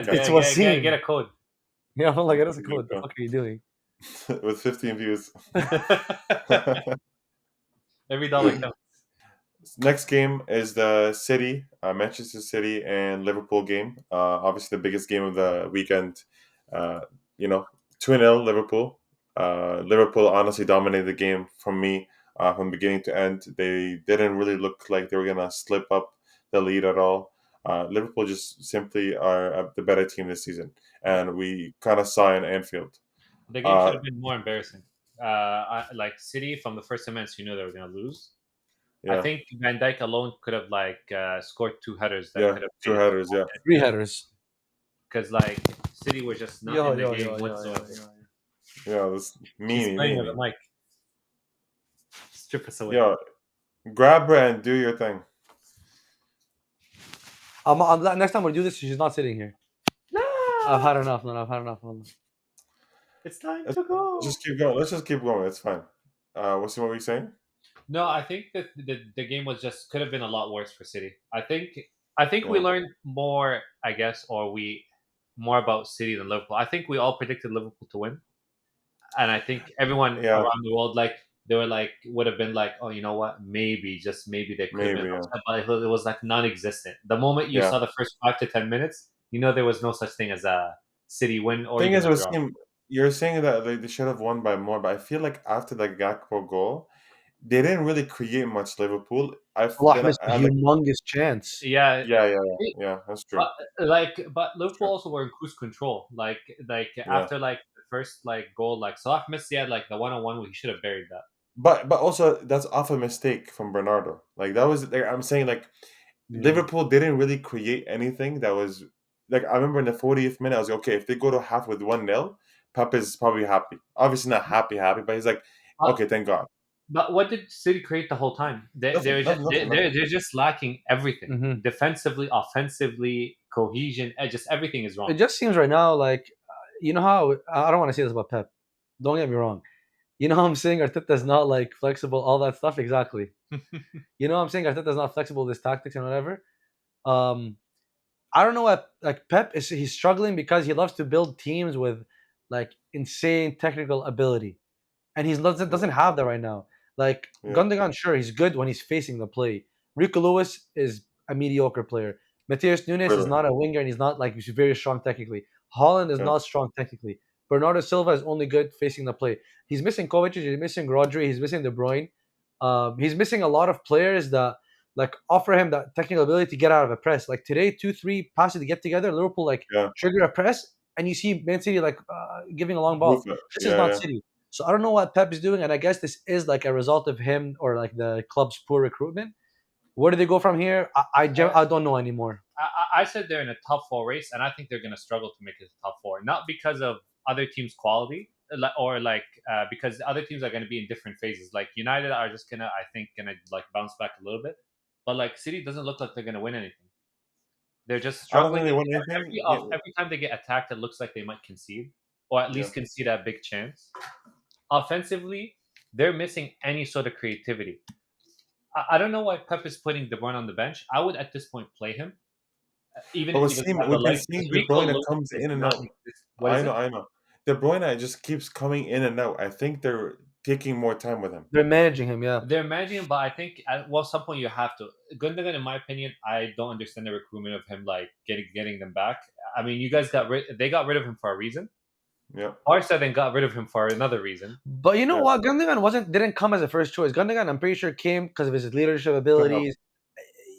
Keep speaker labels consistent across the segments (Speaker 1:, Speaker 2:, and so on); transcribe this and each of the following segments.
Speaker 1: It's
Speaker 2: Get
Speaker 1: Wassim.
Speaker 2: a code.
Speaker 1: Yeah, I'm like, that's a code. The fuck are you doing?
Speaker 3: With 15 views.
Speaker 2: Every dollar counts.
Speaker 3: Next game is the City, Manchester City and Liverpool game. Obviously, the biggest game of the weekend. Uh, you know, 2-0 Liverpool. Liverpool honestly dominated the game from me from beginning to end. They didn't really look like they were going to slip up the lead at all. Liverpool just simply are the better team this season. And we kind of saw in Anfield.
Speaker 2: The game should
Speaker 3: Uh,
Speaker 2: have been more embarrassing. Like City from the first 10 minutes, you knew they were going to lose. I
Speaker 3: yeah,
Speaker 2: think Van Dijk alone could have scored two headers that
Speaker 3: yeah,
Speaker 2: could have
Speaker 3: two
Speaker 2: made it
Speaker 3: headers, yeah.
Speaker 1: Three headers.
Speaker 2: because like City were just not
Speaker 1: Yo,
Speaker 2: in the
Speaker 1: yo,
Speaker 2: game
Speaker 1: yo, yo, yo,
Speaker 2: whatsoever.
Speaker 1: yo.
Speaker 3: Yeah, this
Speaker 2: She's playing with
Speaker 3: meanie.
Speaker 2: a mic. Strip us away.
Speaker 3: Yo, grab her and do your thing.
Speaker 1: Next time we do this, she's not sitting here.
Speaker 2: No,
Speaker 1: I've had enough, man. I've had enough.
Speaker 2: it's time
Speaker 3: Let's
Speaker 2: to go.
Speaker 3: just keep going. Let's just keep going. It's fine. What were you saying?
Speaker 2: No, I think that the game was just could have been a lot worse for City. I think we
Speaker 3: Yeah.
Speaker 2: learned more, I guess, or we more about City than Liverpool. I think we all predicted Liverpool to win, and I think everyone
Speaker 3: Yeah,
Speaker 2: around the world they were would have been like, oh, you know what, maybe just maybe they could have been
Speaker 3: maybe. Yeah,
Speaker 2: upset, but it was like non-existent. The moment you
Speaker 3: yeah.
Speaker 2: saw the first 5 to 10 minutes, there was no such thing as a City win or
Speaker 3: Thing
Speaker 2: even
Speaker 3: is,
Speaker 2: a
Speaker 3: it
Speaker 2: draw.
Speaker 3: seem you're saying that they should have won by more, but I feel like after the Gakpo goal, they didn't really create much. Liverpool.
Speaker 1: Allah
Speaker 3: Then
Speaker 1: missed a
Speaker 3: I like
Speaker 1: humongous chance.
Speaker 2: Yeah,
Speaker 3: yeah. That's true.
Speaker 2: but Liverpool
Speaker 3: True.
Speaker 2: also were in cruise control.
Speaker 3: Yeah,
Speaker 2: After the first goal, Salah missed the 1-on-1 where he should have buried that.
Speaker 3: but also that's off a mistake from Bernardo. Like that was. I'm saying like
Speaker 1: Yeah.
Speaker 3: Liverpool didn't really create anything that was like I remember in the 40th minute I was like, okay, if they go to half with 1-0, Pep is probably happy. Obviously not happy, but he's like,
Speaker 2: But
Speaker 3: okay, thank God.
Speaker 2: but what did City create the whole time?
Speaker 3: Nothing, nothing, nothing, nothing.
Speaker 2: They're just lacking everything
Speaker 1: Mm-hmm.
Speaker 2: defensively, offensively, cohesion. Just everything is
Speaker 1: It
Speaker 2: wrong.
Speaker 1: just seems right now like you know how I don't want to say this about Pep. Don't get me wrong. You know how I'm saying Arteta's not like flexible, all that stuff. Exactly. You know how I'm saying Arteta's not flexible with his tactics and whatever. Um, I don't know what like Pep is. He's struggling because he loves to build teams with like insane technical ability, and he doesn't
Speaker 3: Yeah,
Speaker 1: have that right now. Like
Speaker 3: yeah,
Speaker 1: Gundogan, sure, he's good when he's facing the play. Rico Lewis is a mediocre player. Mateus Nunes is
Speaker 3: really.
Speaker 1: not a winger, and he's not like he's very strong technically. Holland is
Speaker 3: Yeah,
Speaker 1: not strong technically. Bernardo Silva is only good facing the play. He's missing Kovacic, he's missing Rodri, he's missing De Bruyne. He's missing a lot of players that like offer him that technical ability to get out of a press. Like today, 2-3 passes to get together. Liverpool like
Speaker 3: yeah.
Speaker 1: trigger a press, and you see Man City like giving a long ball.
Speaker 3: Roof it.
Speaker 1: This is
Speaker 3: Yeah,
Speaker 1: not
Speaker 3: yeah,
Speaker 1: City. So I don't know what Pep is doing, and I guess this is like a result of him or like the club's poor recruitment. Where do they go from here? I don't know anymore.
Speaker 2: I said they're in a top four race, and I think they're going to struggle to make it a top four, not because of other teams' quality, or because other teams are going to be in different phases. Like United are just I think, gonna bounce back a little bit, but City doesn't look like they're going to win anything. They're just
Speaker 3: I don't
Speaker 2: struggling.
Speaker 3: think they won anything. Yeah,
Speaker 2: Every time they get attacked, it looks like they might concede, or at
Speaker 3: yeah.
Speaker 2: least concede a big chance. Offensively, they're missing any sort of creativity. I don't know why Pep is putting De Bruyne on the bench. I would at this point play him, even
Speaker 3: But
Speaker 2: if he doesn't have the
Speaker 3: we've been
Speaker 2: legs.
Speaker 3: seeing De
Speaker 2: Rico
Speaker 3: Bruyne
Speaker 2: Lewis
Speaker 3: comes
Speaker 2: is
Speaker 3: in and
Speaker 2: not
Speaker 3: out.
Speaker 2: exist. What is it?
Speaker 3: I know. De Bruyne just keeps coming in and out. I think they're taking more time with him.
Speaker 1: They're managing him, yeah.
Speaker 2: They're managing him, but I think at some point you have to. Gundogan, in my opinion, I don't understand the recruitment of him, getting them back. I mean, you guys they got rid of him for a reason.
Speaker 3: Yeah,
Speaker 2: Barca then got rid of him for another reason.
Speaker 1: But you know
Speaker 3: yeah.
Speaker 1: what? Gundogan didn't come as a first choice. Gundogan, I'm pretty sure, came because of his leadership
Speaker 3: To help.
Speaker 1: abilities.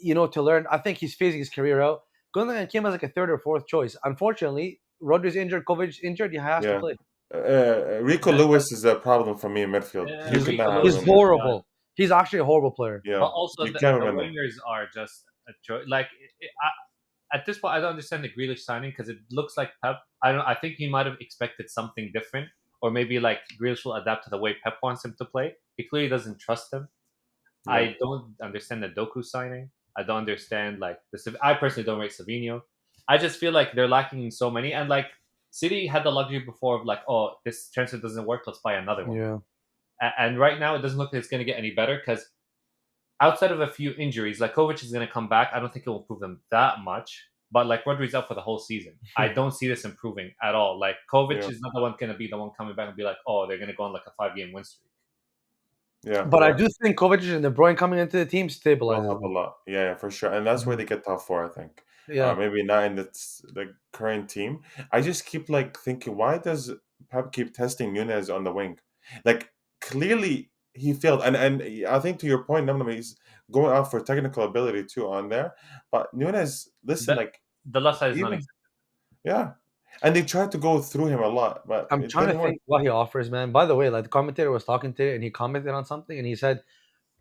Speaker 1: To learn. I think he's phasing his career out. Gundogan came as like a third or fourth choice. Unfortunately, Rodri's injured, Kovacic injured. He has to
Speaker 3: Yeah.
Speaker 1: play.
Speaker 3: Rico Lewis is a problem for me in midfield. You
Speaker 1: He's
Speaker 2: Rico
Speaker 3: cannot have
Speaker 2: Lewis
Speaker 1: he's
Speaker 3: him.
Speaker 2: is done.
Speaker 1: horrible. He's actually a horrible player.
Speaker 3: Yeah,
Speaker 2: But also
Speaker 3: you
Speaker 2: the
Speaker 3: can't have him in there.
Speaker 2: wingers are just a choice. At this point, I don't understand the Grealish signing because it looks like Pep. I don't. I think he might have expected something different, or maybe Grealish will adapt to the way Pep wants him to play. He clearly doesn't trust him.
Speaker 3: Yeah,
Speaker 2: I don't understand the Doku signing. I don't understand I personally don't rate Savino. I just feel like they're lacking in so many, and City had the luxury before of oh, this transfer doesn't work, let's buy another one.
Speaker 1: Yeah.
Speaker 2: And right now it doesn't look like it's going to get any better because outside of a few injuries, Kovac is going to come back. I don't think it will improve them that much. But like Rodri's out for the whole season. I don't see this improving at all. Like Kovic
Speaker 3: Yeah.
Speaker 2: is not the one going to be the one coming back and be like, oh, they're going to go on like a 5-game win streak.
Speaker 3: Yeah,
Speaker 1: But I
Speaker 3: yeah.
Speaker 1: do think Kovacic and De Bruyne coming into the team
Speaker 3: Will
Speaker 1: stabilizes
Speaker 3: help a
Speaker 1: them.
Speaker 3: lot. Yeah, yeah, for sure. And that's where
Speaker 1: Mhm.
Speaker 3: they get top four, I think.
Speaker 1: Yeah,
Speaker 3: Maybe not in the current team. I just keep like thinking, why does Pep keep testing Nunez on the wing? Like clearly he failed, and I think to your point, Namdam, he's going out for technical ability too on there. But Nunez, listen,
Speaker 2: The,
Speaker 3: like
Speaker 2: the left side is non
Speaker 3: even yeah, and they tried to go through him a lot, but
Speaker 1: I'm
Speaker 3: it
Speaker 1: trying to
Speaker 3: didn't work.
Speaker 1: think what he offers, man. By the way, like the commentator was talking today, and he commented on something, and he said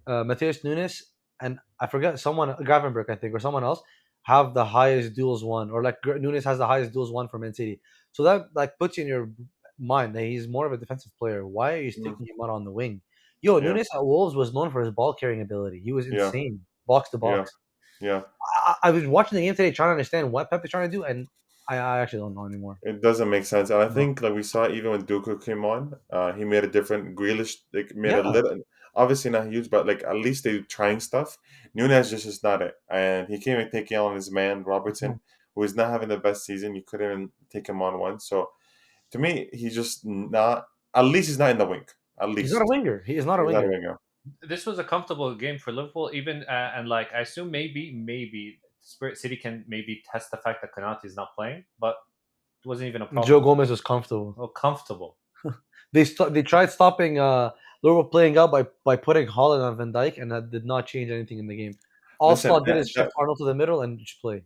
Speaker 1: Mateus Nunes and I forget someone Gravenberg, I think, or someone else have the highest duels won, or like Nunes has the highest duels won for Man City. So that like puts you in your mind that he's more of a defensive player. Why are you
Speaker 3: Mm,
Speaker 1: sticking him out on the wing? Yo,
Speaker 3: yeah,
Speaker 1: Nunes at Wolves was known for his ball carrying ability. He was
Speaker 3: yeah,
Speaker 1: insane, box to
Speaker 3: yeah,
Speaker 1: box.
Speaker 3: yeah.
Speaker 1: I was watching the game today trying to understand what Pep is trying to do, and I actually don't know anymore.
Speaker 3: It doesn't make sense, and I
Speaker 1: No.
Speaker 3: think like we saw even when Dooku came on, he made a different. Grealish like made a
Speaker 1: Yeah.
Speaker 3: little, obviously not huge, but like at least they're trying stuff. Nunez just is not it, and he came and taking on his man
Speaker 1: Mhm.
Speaker 3: Robertson, who is not having the best season. You couldn't even take him on one. So to me, he's just not. At least he's not in the wing. At
Speaker 1: He's not a
Speaker 3: least
Speaker 1: winger. He is not a
Speaker 3: he's not a
Speaker 1: winger.
Speaker 3: winger.
Speaker 2: This was a comfortable game for Liverpool, even and like I assume maybe Spirit City can maybe test the fact that Konate is not playing, but it wasn't even a
Speaker 1: Joe
Speaker 2: problem.
Speaker 1: Gomez was comfortable.
Speaker 2: Oh, comfortable.
Speaker 1: They tried stopping Liverpool playing out by putting Holland on Van Dijk, and that did not change anything in the game. All
Speaker 3: Listen,
Speaker 1: Slot did is shift Arnold to the middle and just play.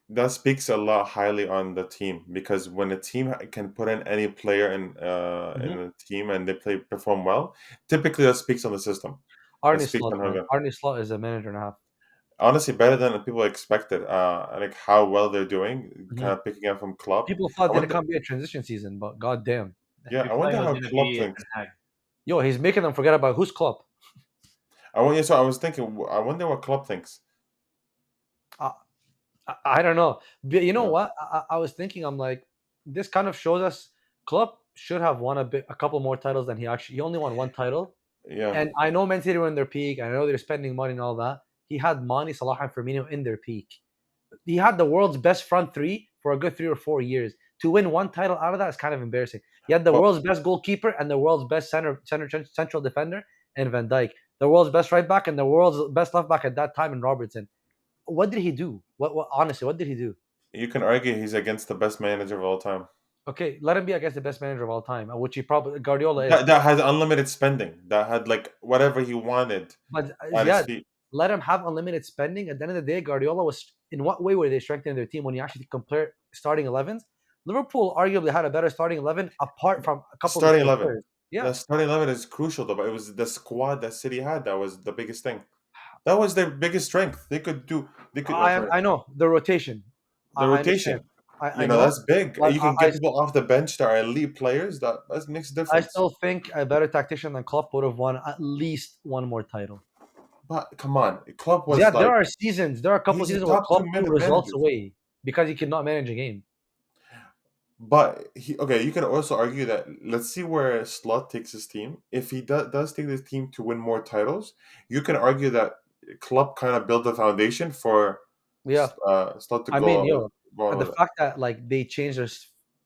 Speaker 3: that speaks a lot highly on the team because when a team can put in any player in
Speaker 1: Hmm.
Speaker 3: a team and they perform well, typically that speaks on the system. That
Speaker 1: Arne
Speaker 3: speaks
Speaker 1: Slot,
Speaker 3: on how
Speaker 1: man.
Speaker 3: good.
Speaker 1: Arne Slot is a manager and a half.
Speaker 3: Honestly, better than people expected. Like how well they're doing,
Speaker 1: Hmm.
Speaker 3: kind of picking up from Klopp.
Speaker 1: People thought
Speaker 3: I
Speaker 1: didn't
Speaker 3: wonder,
Speaker 1: come be a transition season, but goddamn,
Speaker 3: yeah, I
Speaker 2: People thought
Speaker 3: wonder
Speaker 2: it was
Speaker 3: how
Speaker 2: going to
Speaker 3: Klopp
Speaker 2: be
Speaker 3: thinks.
Speaker 2: Ten Hag.
Speaker 1: yo, he's making them forget about who's Klopp.
Speaker 3: I want. Yeah, so I was thinking. I wonder what Klopp thinks.
Speaker 1: I, I don't know, but you know
Speaker 3: Yeah,
Speaker 1: what? I was thinking, I'm like, this kind of shows us Klopp should have won a couple more titles than he actually. He only won one title.
Speaker 3: yeah.
Speaker 1: And I know Man City were in their peak. I know they're spending money and all that. He had Mane, Salah, and Firmino in their peak. He had the world's best front three for a good 3 or 4 years. To win one title out of that is kind of embarrassing. He had the
Speaker 3: Well,
Speaker 1: world's best goalkeeper and the world's best central defender in Van Dijk, the world's best right back and the world's best left back at that time in Robertson. What did he do? What honestly, what did he do?
Speaker 3: you can argue he's against the best manager of all time.
Speaker 1: Okay, let him be against the best manager of all time, which he probably Guardiola is.
Speaker 3: That had unlimited spending. That had like whatever he wanted
Speaker 1: But
Speaker 3: at his
Speaker 1: yeah,
Speaker 3: feet.
Speaker 1: let him have unlimited spending. At the end of the day, Guardiola was in what way were they strengthening their team when you actually compare starting 11s? Liverpool arguably had a better starting 11 apart from a couple of the
Speaker 3: Starting
Speaker 1: key
Speaker 3: 11.
Speaker 1: players. Yeah,
Speaker 3: The starting 11 is crucial though, but it was the squad that City had that was the biggest thing. That was their biggest strength. They could sorry,
Speaker 1: I know the rotation.
Speaker 3: the
Speaker 1: I understand.
Speaker 3: rotation.
Speaker 1: I know,
Speaker 3: That's big.
Speaker 1: but
Speaker 3: You can get people off the bench that are elite players. That makes a
Speaker 1: I
Speaker 3: difference.
Speaker 1: still think a better tactician than Klopp would have won at least one more title.
Speaker 3: But come on, Klopp was
Speaker 1: Yeah,
Speaker 3: like
Speaker 1: there are a couple of
Speaker 3: he's a
Speaker 1: seasons where
Speaker 3: top
Speaker 1: Klopp
Speaker 3: two
Speaker 1: threw
Speaker 3: minute
Speaker 1: results
Speaker 3: managers.
Speaker 1: away because he could not manage a game.
Speaker 3: But he okay, you can also argue that let's see where Slot takes his team. If he does take his team to win more titles, you can argue that Klopp kind of built the foundation for
Speaker 1: Yeah,
Speaker 3: Slot to
Speaker 1: I mean,
Speaker 3: go on
Speaker 1: the
Speaker 3: with it.
Speaker 1: fact that like they changed their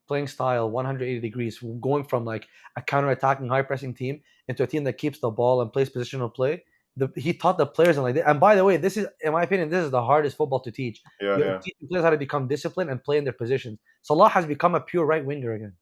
Speaker 1: playing style 180 degrees, going from like a counter-attacking, high-pressing team into a team that keeps the ball and plays positional play. He taught the players and like, and by the way, this is, in my opinion, this is the hardest football to teach.
Speaker 3: Yeah,
Speaker 1: You're
Speaker 3: yeah.
Speaker 1: teaching players how to become disciplined and play in their positions. Salah has become a pure right winger again,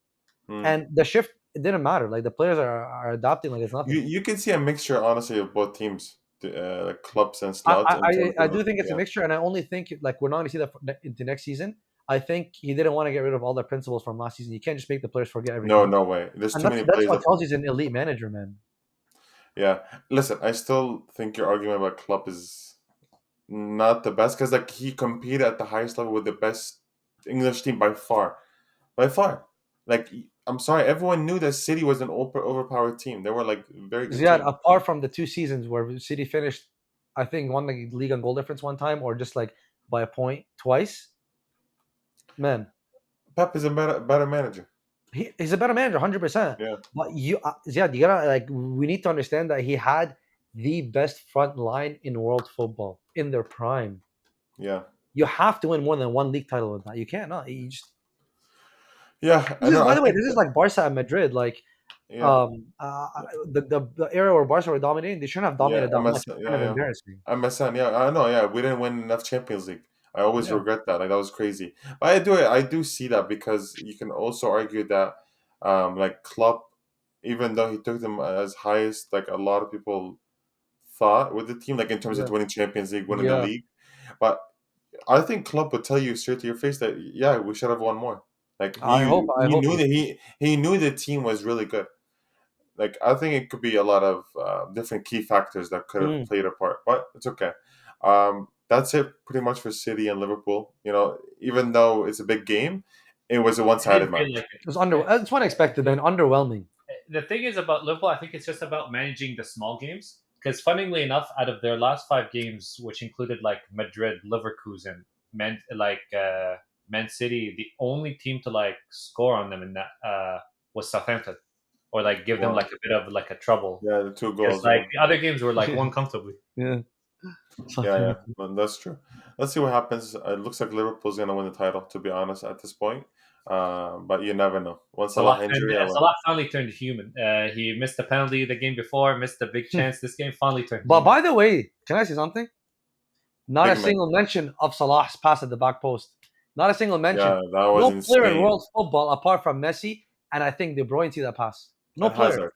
Speaker 3: Hmm.
Speaker 1: and the shift it didn't matter. Like the players are adapting like it's nothing.
Speaker 3: You can see a mixture, honestly, of both teams, like clubs and slots in terms
Speaker 1: I
Speaker 3: of
Speaker 1: do think it's a
Speaker 3: yeah,
Speaker 1: mixture, and I only think like we're not going to see that into next season. I think he didn't want to get rid of all the principles from last season. You can't just make the players forget
Speaker 3: no,
Speaker 1: everything,
Speaker 3: no way. There's
Speaker 1: and
Speaker 3: too many
Speaker 1: that's
Speaker 3: players
Speaker 1: what
Speaker 3: that
Speaker 1: tells you he's an elite manager, man.
Speaker 3: yeah. Listen, I still think your argument about Klopp is not the best because like he competed at the highest level with the best English team by far. Like I'm sorry, everyone knew that City was an overpowered team. They were like a very good
Speaker 1: Ziad,
Speaker 3: team.
Speaker 1: apart from the 2 seasons where City finished, I think won the league on goal difference one time, or just like by a point twice. Man,
Speaker 3: Pep is a better manager.
Speaker 1: he's a better manager, 100%.
Speaker 3: Yeah,
Speaker 1: But Ziad, you gotta like we need to understand that he had the best front line in world football in their prime.
Speaker 3: yeah.
Speaker 1: You have to win more than one league title with that. You can't. No, you just.
Speaker 3: Yeah, I
Speaker 1: This is,
Speaker 3: know.
Speaker 1: by
Speaker 3: I
Speaker 1: the way,
Speaker 3: think
Speaker 1: this is like Barca and Madrid. Like,
Speaker 3: yeah,
Speaker 1: the era where Barca were dominating, they shouldn't have
Speaker 3: yeah,
Speaker 1: dominated that much.
Speaker 3: MSN,
Speaker 1: It's
Speaker 3: yeah,
Speaker 1: kind of
Speaker 3: yeah.
Speaker 1: embarrassing.
Speaker 3: MSN, yeah, I know. Yeah, we didn't win enough Champions League. I always
Speaker 1: Yeah.
Speaker 3: regret that. Like that was crazy. But I do see that because you can also argue that, like Klopp, even though he took them as highest, like a lot of people thought with the team, like in terms of
Speaker 1: Yeah.
Speaker 3: winning Champions League, winning the
Speaker 1: Yeah.
Speaker 3: league. But I think Klopp would tell you straight to your face that yeah, we should have won more. Like
Speaker 1: I hope. I
Speaker 3: he
Speaker 1: hope.
Speaker 3: knew that he knew the team was really good. Like I think it could be a lot of different key factors that could have
Speaker 1: Mm.
Speaker 3: played a part, but it's okay. That's it pretty much for City and Liverpool. Even though it's a big game, it was a
Speaker 2: It didn't
Speaker 3: one-sided
Speaker 2: feel
Speaker 3: match.
Speaker 2: like it.
Speaker 1: It was under. That's what I expected. Then underwhelming.
Speaker 2: The thing is about Liverpool, I think it's just about managing the small games. Because funnily enough, out of their last 5 games, which included like Madrid, Leverkusen, Man City, the only team to like score on them in that was Southampton, or like give them
Speaker 3: Wow.
Speaker 2: like a bit of like a trouble.
Speaker 3: Yeah, the two
Speaker 2: Because
Speaker 3: goals.
Speaker 2: like
Speaker 3: Yeah,
Speaker 2: the other games were like won comfortably.
Speaker 1: Yeah.
Speaker 3: yeah. No, that's true. Let's see what happens. It looks like Liverpool's gonna win the title. To be honest, at this point, but you never know. One Salah injury, I win.
Speaker 2: Salah finally turned human. He missed the penalty the game before, missed a big chance. This game finally turned
Speaker 1: But
Speaker 2: human.
Speaker 1: by the way, can I say something? Not
Speaker 3: Big
Speaker 1: a
Speaker 3: man.
Speaker 1: single mention of Salah's pass at the back post. Not a single mention.
Speaker 3: Yeah, that was
Speaker 1: No player in
Speaker 3: insane.
Speaker 1: world football apart from Messi, and I think De Bruyne see that pass. No
Speaker 3: And
Speaker 1: player.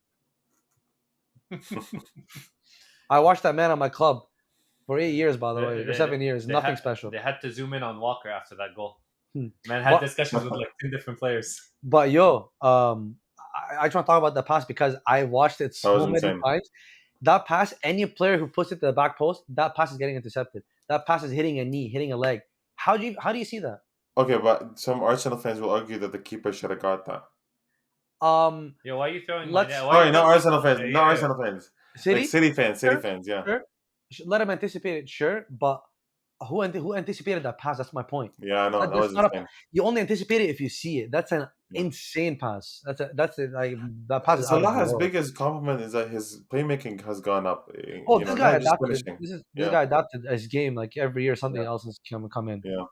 Speaker 3: Hazard.
Speaker 1: I watched that man on my club for 8 years, by the way, or
Speaker 2: They-
Speaker 1: 7 years.
Speaker 2: they
Speaker 1: Nothing
Speaker 2: had-
Speaker 1: special.
Speaker 2: They had to zoom in on Walker after that goal.
Speaker 1: Hmm.
Speaker 2: Man had
Speaker 1: But-
Speaker 2: discussions with like 2 different players.
Speaker 1: But yo, I just want to talk about the pass because I watched it
Speaker 3: That was
Speaker 1: so many
Speaker 3: insane.
Speaker 1: times. That pass, any player who puts it to the back post, that pass is getting intercepted. That pass is hitting a knee, hitting a leg. How do you see that?
Speaker 3: Okay, but some Arsenal fans will argue that the keeper should have got that.
Speaker 2: Yo, why are you throwing?
Speaker 1: Let's-
Speaker 2: why are
Speaker 3: Sorry,
Speaker 2: you
Speaker 3: not
Speaker 2: throwing-
Speaker 3: Arsenal fans.
Speaker 2: Yeah,
Speaker 3: Not
Speaker 2: yeah.
Speaker 3: Arsenal fans.
Speaker 1: City,
Speaker 3: Like City fans. City
Speaker 1: Sure.
Speaker 3: fans. Yeah.
Speaker 1: Sure. Let him anticipate it, sure, but who anticipated that pass? That's my point.
Speaker 3: Yeah, I know. That
Speaker 1: That's
Speaker 3: was
Speaker 1: not
Speaker 3: insane.
Speaker 1: you only anticipate it if you see it. That's an
Speaker 3: Yeah.
Speaker 1: insane pass. Like that pass is out of the
Speaker 3: Salah's
Speaker 1: world.
Speaker 3: biggest compliment is that his playmaking has gone up.
Speaker 1: Oh, this guy
Speaker 3: Not just
Speaker 1: adapted.
Speaker 3: finishing.
Speaker 1: This
Speaker 3: Yeah.
Speaker 1: guy adapted his game. Like every year, something
Speaker 3: Yeah.
Speaker 1: else is come in.
Speaker 3: Yeah.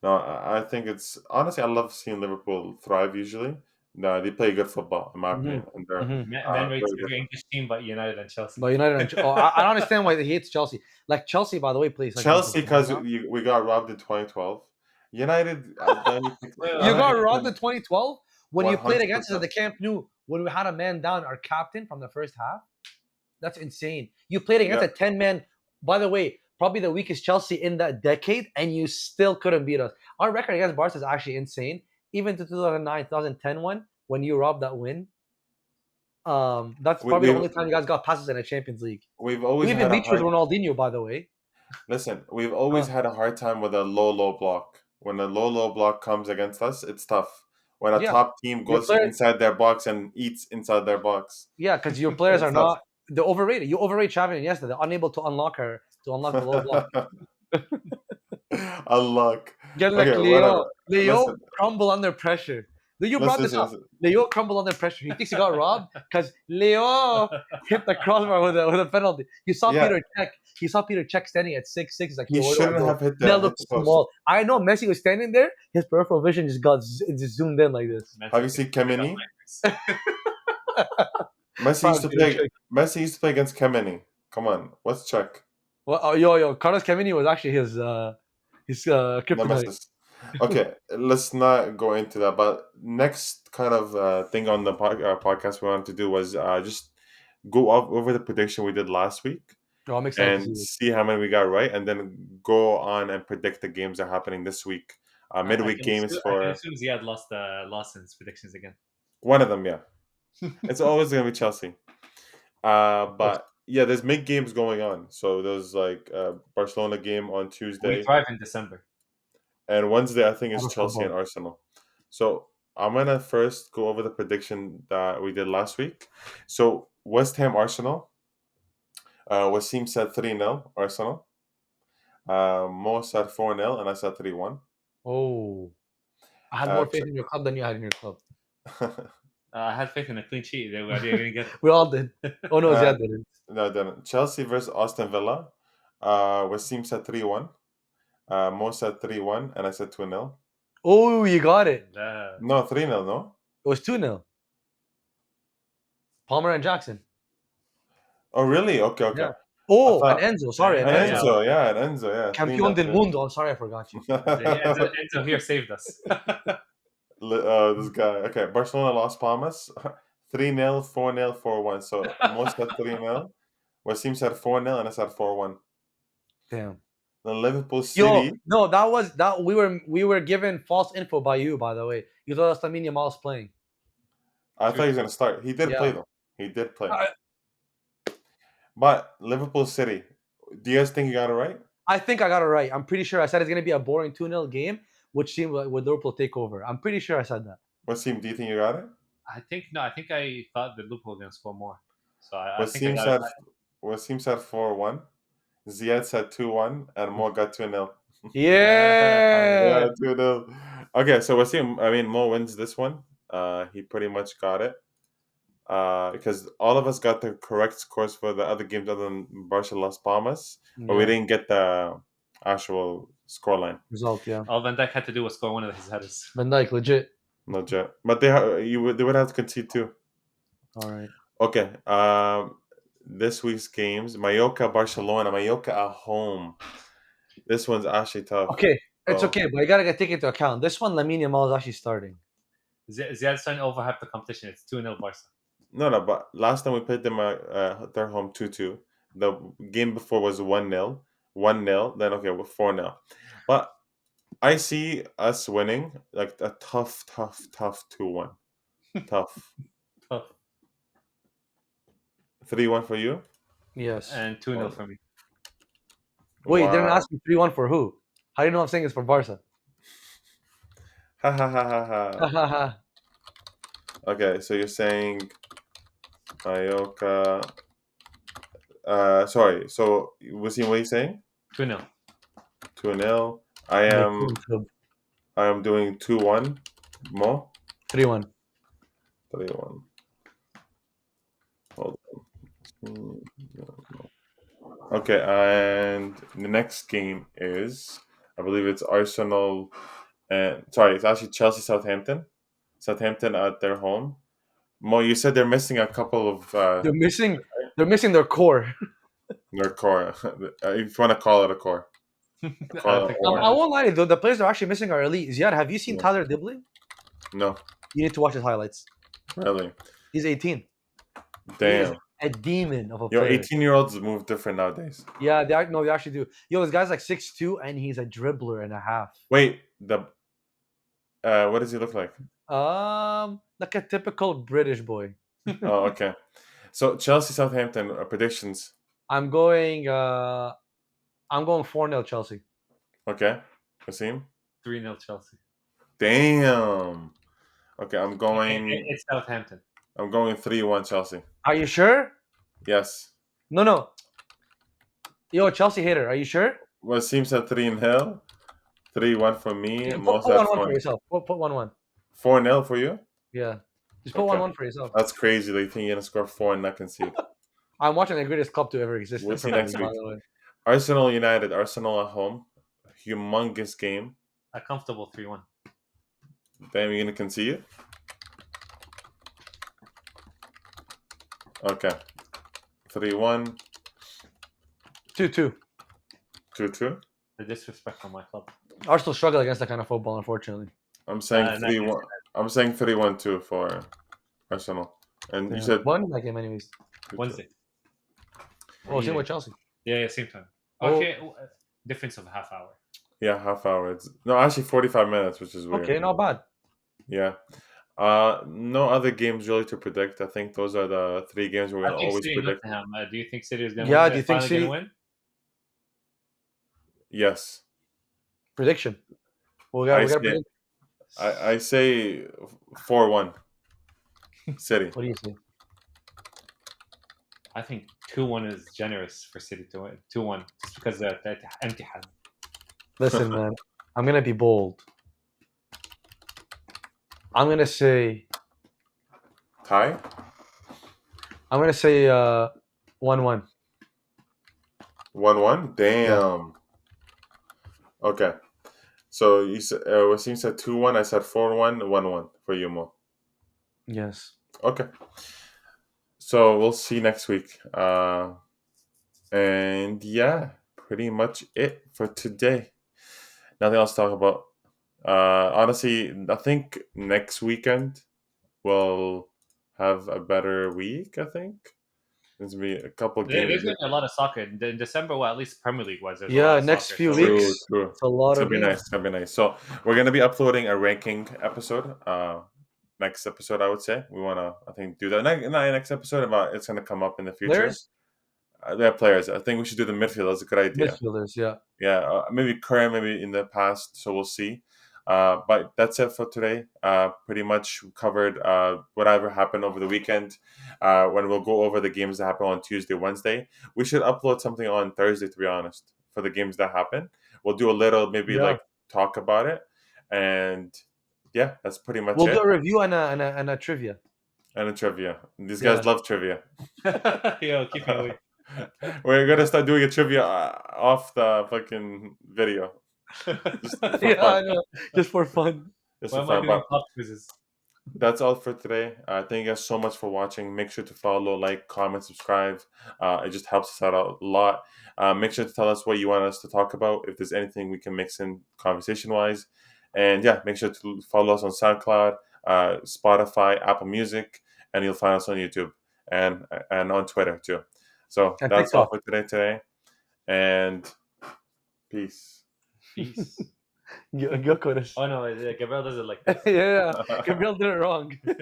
Speaker 3: No, I think it's honestly I love seeing Liverpool thrive. Usually, no, they play good football in my
Speaker 1: Mhm.
Speaker 3: opinion. And they're
Speaker 1: Mhm.
Speaker 2: Man rates
Speaker 3: very
Speaker 2: every
Speaker 3: good.
Speaker 2: English team but United and Chelsea.
Speaker 1: But United, I don't understand why he hates Chelsea. Like Chelsea, by the way, plays like
Speaker 3: Chelsea because we got robbed in 2012. United, I don't think-
Speaker 2: Wait,
Speaker 1: You
Speaker 2: wait,
Speaker 1: got
Speaker 2: wait.
Speaker 1: robbed in 2012 when you played against us at
Speaker 3: 100%.
Speaker 1: the Camp Nou when we had a man down, our captain from the first half. That's insane. You played against
Speaker 3: Yeah.
Speaker 1: a 10-man. By the way, probably the weakest Chelsea in that decade, and you still couldn't beat us. Our record against Barca is actually insane. Even to 2009, 2010 one when you robbed that win. That's
Speaker 3: We-
Speaker 1: probably the
Speaker 3: we-
Speaker 1: only time you guys got passes in a Champions League.
Speaker 3: We've
Speaker 1: We
Speaker 3: always
Speaker 1: even
Speaker 3: had a
Speaker 1: beat you with
Speaker 3: hard.
Speaker 1: Ronaldinho, by the way.
Speaker 3: Listen, we've always had a hard time with a low block. When a low block comes against us, it's tough. When a
Speaker 1: Yeah.
Speaker 3: top team
Speaker 1: Your
Speaker 3: goes
Speaker 1: player-
Speaker 3: inside their box and eats inside their box.
Speaker 1: Yeah, because your players are
Speaker 3: It's tough.
Speaker 1: not. They're overrated. You overrate Xavi and Iniesta. They're unable to unlock the low block.
Speaker 3: Unlock.
Speaker 1: Get like
Speaker 3: Okay,
Speaker 1: Leo.
Speaker 3: whatever.
Speaker 1: Leo
Speaker 3: Listen.
Speaker 1: crumble under pressure. You brought this up.
Speaker 3: Listen.
Speaker 1: Leo crumbled under pressure. He thinks he got robbed because Leo hit the crossbar with a penalty. You saw
Speaker 3: Yeah.
Speaker 1: Peter Cech. He saw Peter Cech standing at 6'6". Like
Speaker 3: He
Speaker 1: yo, where do I
Speaker 3: shouldn't
Speaker 1: go?
Speaker 3: have hit
Speaker 1: That
Speaker 3: the
Speaker 1: looks
Speaker 3: post.
Speaker 1: small. I know Messi was standing there. His peripheral vision just just zoomed in like this.
Speaker 3: Have you seen Kemeny?
Speaker 1: Check.
Speaker 3: Messi used to play against Kemeny. Come on, let's check.
Speaker 1: Well, yo, Carlos Kemeny was actually his kryptonite.
Speaker 3: Nemesis. Okay, let's not go into that. But next kind of thing on the podcast we wanted to do was just go over the prediction we did last week
Speaker 1: Oh, I'm excited to
Speaker 3: and
Speaker 1: see it.
Speaker 3: see how many we got right, and then go on and predict the games that are happening this week. Midweek games
Speaker 2: I
Speaker 3: for
Speaker 2: can assume Zeiad lost in his predictions again.
Speaker 3: one of them. Yeah, it's always gonna be Chelsea. But yeah, there's mid games going on. So there's like Barcelona game on Tuesday.
Speaker 2: We thrive in December.
Speaker 3: And Wednesday, I think, is
Speaker 1: Out of
Speaker 3: Chelsea and
Speaker 1: football.
Speaker 3: Arsenal. So I'm going to first go over the prediction that we did last week. So West Ham, Arsenal. Wassim said 3-0, Arsenal. Mo said 4-0, and I said 3-1.
Speaker 1: Oh, I had more faith in your club than you had in your club.
Speaker 2: I had faith in a clean sheet. They were going to get.
Speaker 1: We all did. Oh no,
Speaker 3: Uh,
Speaker 1: Ziad didn't.
Speaker 3: No, I didn't. Chelsea versus Aston Villa. Wassim said 3-1. Mo said 3-1, and I said 2-0.
Speaker 1: Oh, you got it.
Speaker 3: No, 3-0, no?
Speaker 1: It was 2-0. Palmer and Jackson.
Speaker 3: Oh, really? Okay, okay.
Speaker 1: Yeah. Oh,
Speaker 3: I
Speaker 1: and
Speaker 3: thought-
Speaker 1: Enzo. Sorry,
Speaker 3: And
Speaker 1: and
Speaker 2: Yeah,
Speaker 1: Enzo.
Speaker 3: Enzo, yeah, and Enzo, yeah.
Speaker 1: Campeón
Speaker 3: 3-0.
Speaker 1: del mundo. I'm sorry, I forgot you.
Speaker 2: Enzo here saved us.
Speaker 3: This guy. Okay, Barcelona lost Palmas 3-0, 4-0, 4-1. So most said 3-0. Wasim said 4-0, and I said 4-1.
Speaker 1: Damn.
Speaker 3: Then Liverpool
Speaker 1: Yo,
Speaker 3: City.
Speaker 1: no, that we were given false info by you, by the way. You thought us Lamine Yamal's playing.
Speaker 3: I thought he was gonna start. He did
Speaker 1: Yeah.
Speaker 3: play though. He did play.
Speaker 1: I-
Speaker 3: But Liverpool City. Do you guys think you got it right?
Speaker 1: I think I got it right. I'm pretty sure I said it's gonna be a boring 2-0 game, which seemed like would Liverpool take over. I'm pretty sure I said that.
Speaker 3: Wasim, do you think you got it?
Speaker 2: I think I thought that Liverpool were going to score more. So I think I
Speaker 3: Wasim
Speaker 2: got
Speaker 3: said
Speaker 2: it.
Speaker 3: Wasim said 4-1. Ziad said 2-1, and Mo got 2-0.
Speaker 1: Yeah.
Speaker 3: Yeah, 2-0. Okay, so Wasim, I mean Mo wins this one. He pretty much got it. Because all of us got the correct scores for the other games other than Barca Las Palmas, but we
Speaker 1: Yeah.
Speaker 3: didn't get the actual scoreline.
Speaker 1: Result, yeah.
Speaker 2: All Van Dijk had to do was score one of his headers.
Speaker 1: Van Dijk, legit.
Speaker 3: No joke. But they would have to concede too.
Speaker 1: All right.
Speaker 3: Okay. This week's games: Mallorca, Barcelona. Mallorca at home. This one's actually tough.
Speaker 1: Okay, it's
Speaker 3: Oh.
Speaker 1: okay, but you gotta take into account this one. Lamine Yamal is actually starting.
Speaker 2: Ziad's trying to overhype the competition. It's 2-0 Barca.
Speaker 3: No, but last time we played them at their home 2-2. The game before was 1-0. 1-0. Then okay, we're 4-0. But I see us winning like a tough 2-1. Tough.
Speaker 2: Tough.
Speaker 3: 3-1 for you?
Speaker 1: Yes.
Speaker 2: And 2-0 for me.
Speaker 1: Wait, you didn't
Speaker 3: Wow.
Speaker 1: ask me 3-1 for who? How do you know I'm saying it's for Barca?
Speaker 3: Ha ha ha ha ha. Okay, so you're saying Mallorca. Sorry. So Wasim, what are you saying?
Speaker 2: 2-0.
Speaker 3: 2-0. I am doing 2-1. Mo?
Speaker 1: 3-1.
Speaker 3: 3-1. Hold on. Okay, and the next game is, I believe it's Arsenal, and sorry, it's actually Chelsea Southampton. Southampton at their home. Mo, you said they're missing a couple of
Speaker 1: They're missing their core.
Speaker 3: their core. If you want to call it a core. Call it a
Speaker 1: I won't lie to you, the players they're actually missing are elite. Ziad, have you seen
Speaker 3: Yeah.
Speaker 1: Tyler Dibley?
Speaker 3: No,
Speaker 1: You need to watch his highlights.
Speaker 3: really.
Speaker 1: He's 18.
Speaker 3: Damn.
Speaker 1: A demon of a
Speaker 3: Yo,
Speaker 1: player.
Speaker 3: 18-year-olds move different nowadays.
Speaker 1: Yeah, they actually do. Yo, this guy's like 6'2", and he's a dribbler and a half.
Speaker 3: Wait, what does he look like?
Speaker 1: Like a typical British boy.
Speaker 3: Oh, okay. So Chelsea Southampton predictions.
Speaker 1: I'm going 4-0 Chelsea.
Speaker 3: Okay, Wasim.
Speaker 2: 3-0 Chelsea.
Speaker 3: Damn. Okay, I'm going.
Speaker 2: It's Southampton.
Speaker 3: I'm going 3-1 Chelsea.
Speaker 1: Are you sure?
Speaker 3: Yes.
Speaker 1: No. Yo, Chelsea hater, are you sure?
Speaker 3: Wasim said 3-0. 3-1 for me.
Speaker 1: Put
Speaker 3: Most
Speaker 1: 1-1 for yourself. Put 1-1.
Speaker 3: 4-0 for you.
Speaker 1: Yeah. Just put 1-1 for yourself.
Speaker 3: That's crazy. They think you're gonna score 4 and not concede.
Speaker 1: I'm watching the greatest club to ever exist.
Speaker 3: We'll
Speaker 1: in
Speaker 3: see
Speaker 1: Premier
Speaker 3: next
Speaker 1: League, by
Speaker 3: week.
Speaker 1: the way.
Speaker 3: Arsenal United. Arsenal at home. Humongous game.
Speaker 2: A comfortable 3-1.
Speaker 3: Damn, you gonna concede? Okay. 3-1.
Speaker 1: 2-2.
Speaker 3: 2-2.
Speaker 2: The disrespect from my club.
Speaker 1: Arsenal struggle against that kind of football, unfortunately.
Speaker 3: I'm saying 3-1.
Speaker 2: United.
Speaker 3: I'm saying 3-1 too for Arsenal. And you said
Speaker 1: won that game anyways.
Speaker 3: 2-2.
Speaker 2: Wednesday.
Speaker 1: Oh, same with Chelsea.
Speaker 2: Yeah, same time.
Speaker 1: Oh.
Speaker 2: Okay, difference of a half hour.
Speaker 3: Yeah, half hour. No, actually 45 minutes, which is weird.
Speaker 1: Okay, not bad.
Speaker 3: Yeah. No other games really to predict. I think those are the 3 games we're
Speaker 2: I
Speaker 3: gonna
Speaker 2: think
Speaker 3: always
Speaker 2: City
Speaker 3: predict.
Speaker 2: Nottingham. Do you think City is going to
Speaker 1: Yeah,
Speaker 2: win?
Speaker 1: do you think City-
Speaker 2: Win?
Speaker 3: Yes.
Speaker 1: Prediction. We
Speaker 3: I
Speaker 1: gotta
Speaker 3: say-
Speaker 1: predict.
Speaker 3: I say 4-1. City.
Speaker 1: What do you say?
Speaker 2: I think 2-1 is generous for City to win. 2-1, just because that empty hand.
Speaker 1: Listen, man. I'm gonna be bold. I'm gonna say
Speaker 3: Tie?
Speaker 1: 1-1.
Speaker 3: 1-1? Damn. Okay. So you said Wasim said 2-1. I said 4-1, 1-1 for you, Mo.
Speaker 1: Yes.
Speaker 3: Okay. So we'll see next week. And yeah, pretty much it for today. Nothing else to talk about. Honestly, I think next weekend we'll have a better week. I think there's gonna be a couple games.
Speaker 2: There's going to be a lot of soccer in December. Well, at least Premier League was. There's a lot
Speaker 1: Yeah,
Speaker 2: of
Speaker 1: next
Speaker 2: soccer.
Speaker 1: few
Speaker 2: So
Speaker 3: True,
Speaker 1: weeks,
Speaker 3: true.
Speaker 1: it's a lot
Speaker 3: It's
Speaker 1: of
Speaker 3: gonna be nice.
Speaker 1: games.
Speaker 3: It's gonna be nice. So we're gonna be uploading a ranking episode. Next episode, I would say we wanna, I think, do that. Not next episode, about it's gonna come up in the future.
Speaker 1: Players,
Speaker 3: They're players. I think we should do the midfield. That's a good idea.
Speaker 1: midfielders, yeah.
Speaker 3: Yeah, maybe current, maybe in the past. So we'll see. But that's it for today. Pretty much covered whatever happened over the weekend. When we'll go over the games that happen on Tuesday, Wednesday. We should upload something on Thursday, to be honest, for the games that happen. We'll do a little, maybe
Speaker 1: Yeah.
Speaker 3: like talk about it, and yeah, that's pretty much
Speaker 1: We'll do
Speaker 3: it.
Speaker 1: a review and a trivia.
Speaker 3: And a trivia. These
Speaker 1: Yeah.
Speaker 3: guys love trivia.
Speaker 2: Yo, keep me awake.
Speaker 3: We're gonna start doing a trivia off the fucking video. Just for
Speaker 1: Yeah, I
Speaker 3: fun.
Speaker 1: know. Just for fun.
Speaker 3: Just
Speaker 2: Why
Speaker 3: for
Speaker 2: am I
Speaker 3: fun.
Speaker 2: doing
Speaker 3: But
Speaker 2: pop quizzes?
Speaker 3: that's all for today. Thank you guys so much for watching. Make sure to follow, like, comment, subscribe. It just helps us out a lot. Make sure to tell us what you want us to talk about. If there's anything we can mix in conversation wise. And yeah, make sure to follow us on SoundCloud, Spotify, Apple Music, and you'll find us on YouTube and on Twitter too. So
Speaker 1: And
Speaker 3: that's all
Speaker 1: TikTok.
Speaker 3: for today. And peace.
Speaker 2: Peace.
Speaker 1: Go, Kodesh.
Speaker 2: Oh no, Gabriel does it like this.
Speaker 1: Yeah, Gabriel did it wrong.